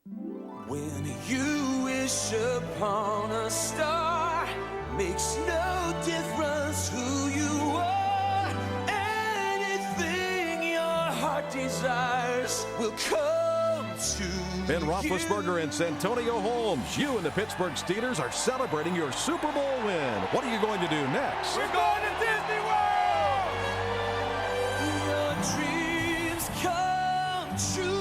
When you wish upon a star, makes no difference who you are. Anything your heart desires will come to Ben Roethlisberger and Santonio Holmes, you and the Pittsburgh Steelers are celebrating your Super Bowl win. What are you going to do next? We're going to Disney World! Your dreams come true.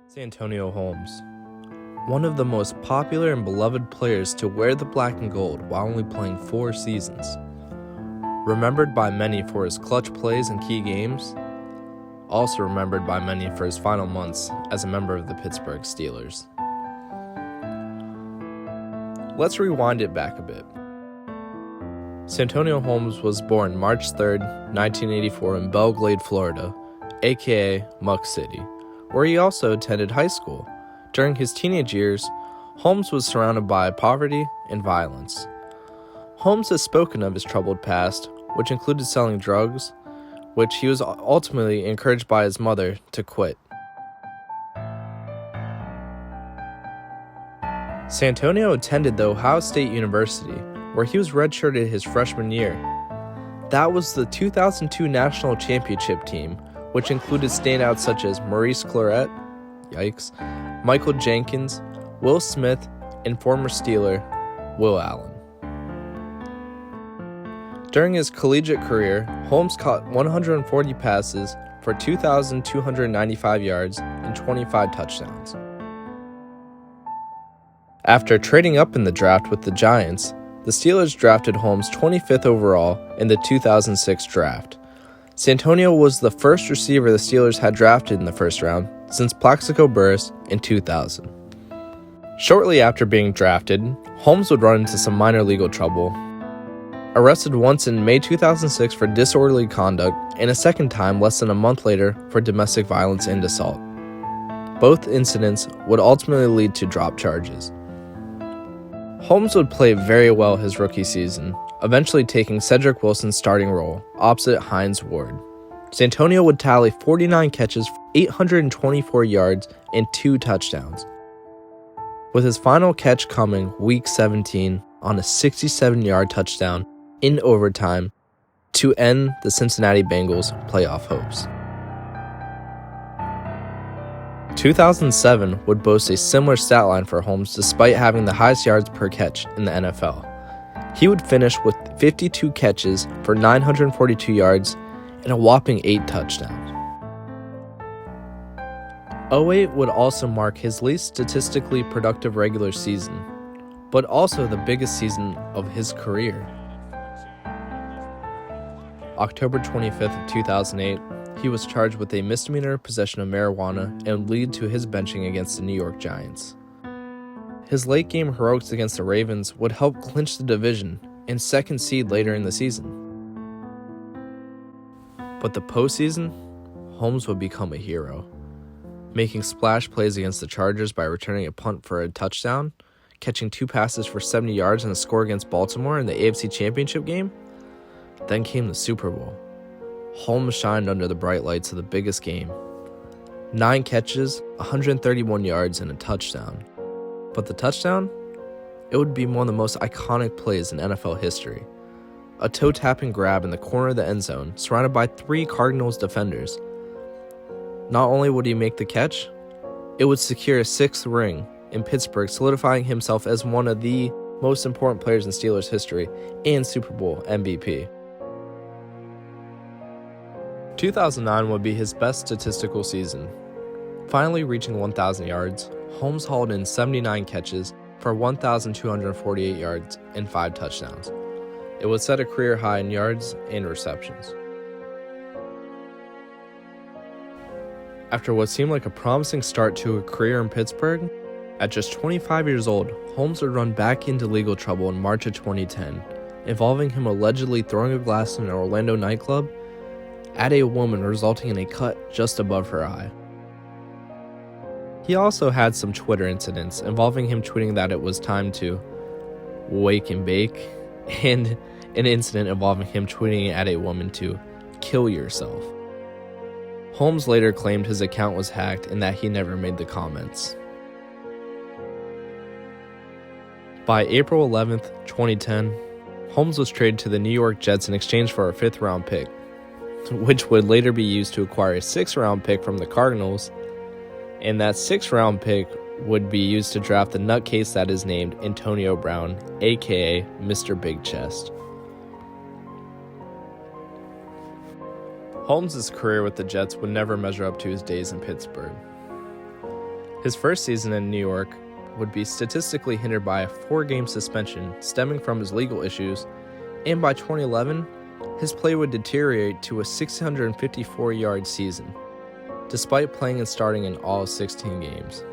Santonio Holmes, one of the most popular and beloved players to wear the black and gold while only playing 4 seasons. Remembered by many for his clutch plays in key games, also remembered by many for his final months as a member of the Pittsburgh Steelers. Let's rewind it back a bit. Santonio Holmes was born March 3, 1984 in Belle Glade, Florida, aka Muck City, where he also attended high school. During his teenage years, Holmes was surrounded by poverty and violence. Holmes has spoken of his troubled past, which included selling drugs, which he was ultimately encouraged by his mother to quit. Santonio attended the Ohio State University, where he was redshirted his freshman year. That was the 2002 National Championship team, which included standouts such as Maurice Clarett, Michael Jenkins, Will Smith, and former Steeler Will Allen. During his collegiate career, Holmes caught 140 passes for 2,295 yards and 25 touchdowns. After trading up in the draft with the Giants, the Steelers drafted Holmes 25th overall in the 2006 draft. Santonio was the first receiver the Steelers had drafted in the first round since Plaxico Burress in 2000. Shortly after being drafted, Holmes would run into some minor legal trouble. Arrested once in May 2006 for disorderly conduct and a second time less than a month later for domestic violence and assault. Both incidents would ultimately lead to dropped charges. Holmes would play very well his rookie season, eventually taking Cedric Wilson's starting role opposite Hines Ward. Santonio would tally 49 catches, 824 yards, and 2 touchdowns, with his final catch coming Week 17 on a 67-yard touchdown in overtime to end the Cincinnati Bengals' playoff hopes. 2007 would boast a similar stat line for Holmes despite having the highest yards per catch in the NFL. He would finish with 52 catches for 942 yards and a whopping 8 touchdowns. 2008 would also mark his least statistically productive regular season, but also the biggest season of his career. October 25th of 2008, he was charged with a misdemeanor possession of marijuana and would lead to his benching against the New York Giants. His late-game heroics against the Ravens would help clinch the division and second seed later in the season. But the postseason, Holmes would become a hero, making splash plays against the Chargers by returning a punt for a touchdown, catching 2 passes for 70 yards and a score against Baltimore in the AFC Championship game. Then came the Super Bowl. Holmes shined under the bright lights of the biggest game. 9 catches, 131 yards, and a touchdown. But the touchdown? It would be one of the most iconic plays in NFL history. A toe-tapping grab in the corner of the end zone, surrounded by 3 Cardinals defenders. Not only would he make the catch, it would secure a 6th ring in Pittsburgh, solidifying himself as one of the most important players in Steelers history and Super Bowl MVP. 2009 would be his best statistical season. Finally reaching 1,000 yards, Holmes hauled in 79 catches for 1,248 yards and 5 touchdowns. It would set a career high in yards and receptions. After what seemed like a promising start to a career in Pittsburgh, At just 25 years old, Holmes would run back into legal trouble in March of 2010, involving him allegedly throwing a glass in an Orlando nightclub at a woman, resulting in a cut just above her eye. He also had some Twitter incidents involving him tweeting that it was time to wake and bake, and an incident involving him tweeting at a woman to kill yourself. Holmes later claimed his account was hacked and that he never made the comments. By April 11, 2010, Holmes was traded to the New York Jets in exchange for a 5th-round pick, which would later be used to acquire a 6th-round pick from the Cardinals, and that 6th-round pick would be used to draft the nutcase that is named Antonio Brown, aka Mr. Big Chest. Holmes' career with the Jets would never measure up to his days in Pittsburgh. His first season in New York would be statistically hindered by a 4-game suspension stemming from his legal issues, and by 2011, his play would deteriorate to a 654-yard season, despite playing and starting in all 16 games.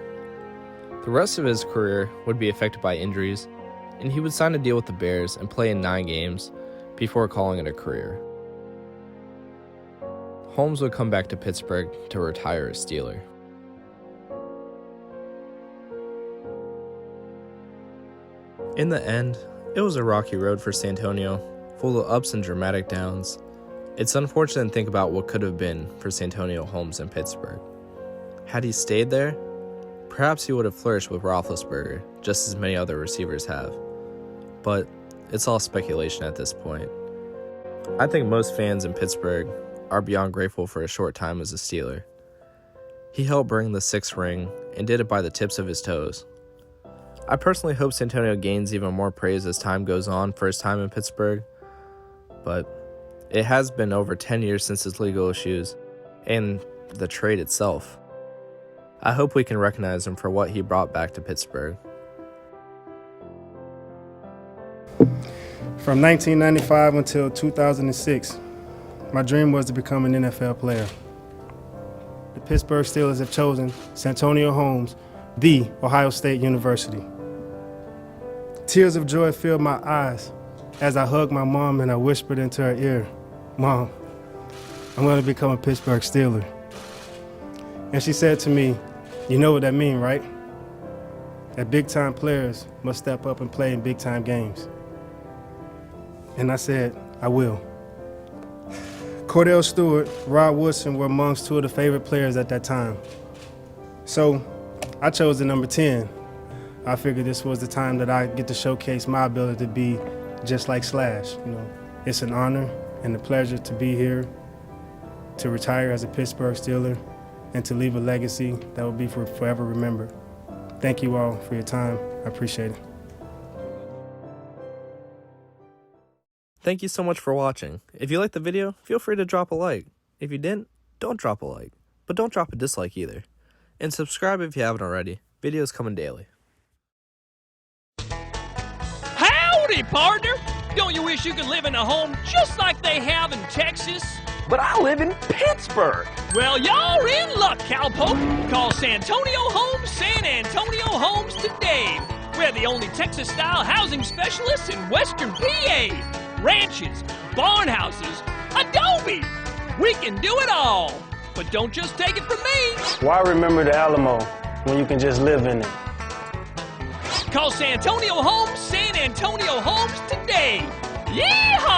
The rest of his career would be affected by injuries, and he would sign a deal with the Bears and play in 9 games before calling it a career. Holmes would come back to Pittsburgh to retire a Steeler. In the end, it was a rocky road for Santonio, full of ups and dramatic downs. It's unfortunate to think about what could have been for Santonio Holmes in Pittsburgh. Had he stayed there, perhaps he would have flourished with Roethlisberger, just as many other receivers have. But it's all speculation at this point. I think most fans in Pittsburgh are beyond grateful for a short time as a Steeler. He helped bring the 6th ring and did it by the tips of his toes. I personally hope Santonio gains even more praise as time goes on for his time in Pittsburgh, but it has been over 10 years since his legal issues and the trade itself. I hope we can recognize him for what he brought back to Pittsburgh. From 1995 until 2006, my dream was to become an NFL player. The Pittsburgh Steelers have chosen Santonio Holmes, the Ohio State University. Tears of joy filled my eyes as I hugged my mom and I whispered into her ear, "Mom, I'm going to become a Pittsburgh Steeler." And she said to me, "You know what that means, right? That big-time players must step up and play in big-time games." And I said, "I will." Cordell Stewart, Rod Woodson were amongst 2 of the favorite players at that time. So I chose the number 10. I figured this was the time that I get to showcase my ability to be just like Slash. It's an honor and a pleasure to be here, to retire as a Pittsburgh Steeler, and to leave a legacy that will be forever remembered. Thank you all for your time. I appreciate it. Thank you so much for watching. If you liked the video, feel free to drop a like. If you didn't, don't drop a like, but don't drop a dislike either. And subscribe if you haven't already. Videos coming daily. Howdy, partner! Don't you wish you could live in a home just like they have in Texas? But I live in Pittsburgh. Well, you're in luck, cowpoke. Call Santonio Holmes San Antonio Homes today. We're the only Texas-style housing specialists in Western PA. Ranches, barn houses, adobe. We can do it all. But don't just take it from me. Why remember the Alamo when you can just live in it? Call Santonio Holmes San Antonio Homes today. Yeehaw!